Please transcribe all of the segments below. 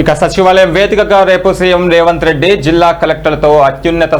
ఇక సచివాలయం వేదికగా రేపు సీఎం రేవంత్ రెడ్డి జిల్లా కలెక్టర్లతో అత్యున్నత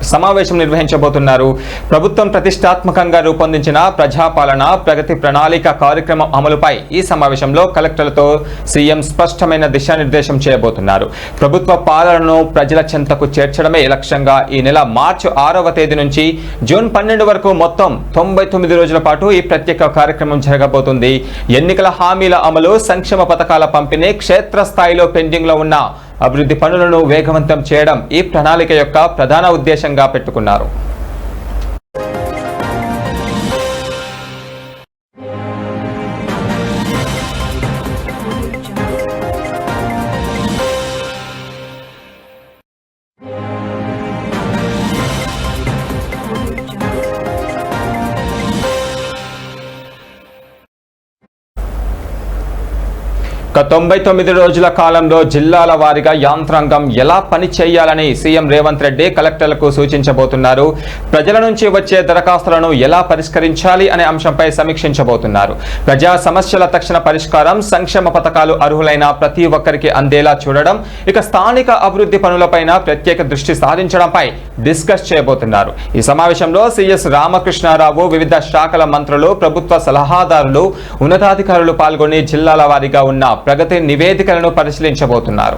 సమావేశం నిర్వహించబోతున్నారు. ప్రభుత్వం ప్రతిష్టాత్మకంగా రూపొందించిన ప్రజాపాలన ప్రగతి ప్రణాళిక కార్యక్రమం అమలుపై ఈ సమావేశంలో కలెక్టర్లతో సీఎం స్పష్టమైన దిశానిర్దేశం చేయబోతున్నారు. ప్రభుత్వ పాలనను ప్రజల చెంతకు చేర్చడమే లక్ష్యంగా ఈ నెల మార్చి 6వ తేదీ నుంచి జూన్ 12 వరకు మొత్తం 99 రోజుల పాటు ఈ ప్రత్యేక కార్యక్రమం జరగబోతుంది. ఎన్నికల హామీల అమలు, సంక్షేమ పథకాల పంపిణీ, క్షేత్రస్థాయిలో పెండింగ్ లో ఉన్న అభివృద్ధి పనులను వేగవంతం చేయడం ఈ ప్రణాళిక యొక్క ప్రధాన ఉద్దేశంగా పెట్టుకున్నారు. 99 రోజుల కాలంలో జిల్లాల వారీగా యాంత్రాంగం ఎలా పని చేయాలని సీఎం రేవంత్ రెడ్డి కలెక్టర్లకు సూచించబోతున్నారు. ప్రజల నుంచి వచ్చే దరఖాస్తులను ఎలా పరిష్కరించాలి అనే అంశంపై సమీక్షించబోతున్నారు. ప్రజా సమస్యల తక్షణ పరిష్కారం, సంక్షేమ పథకాలు అర్హులైన ప్రతి ఒక్కరికి అందేలా చూడడం, ఇక స్థానిక అభివృద్ధి పనులపైన ప్రత్యేక దృష్టి సాధించడంపై డిస్కస్ చేయబోతున్నారు. ఈ సమావేశంలో సిఎస్ రామకృష్ణారావు, వివిధ శాఖల మంత్రులు, ప్రభుత్వ సలహాదారులు, ఉన్నతాధికారులు పాల్గొని జిల్లాల వారీగా ఉన్న ప్రగతి నివేదికలను పరిశీలించబోతున్నారు.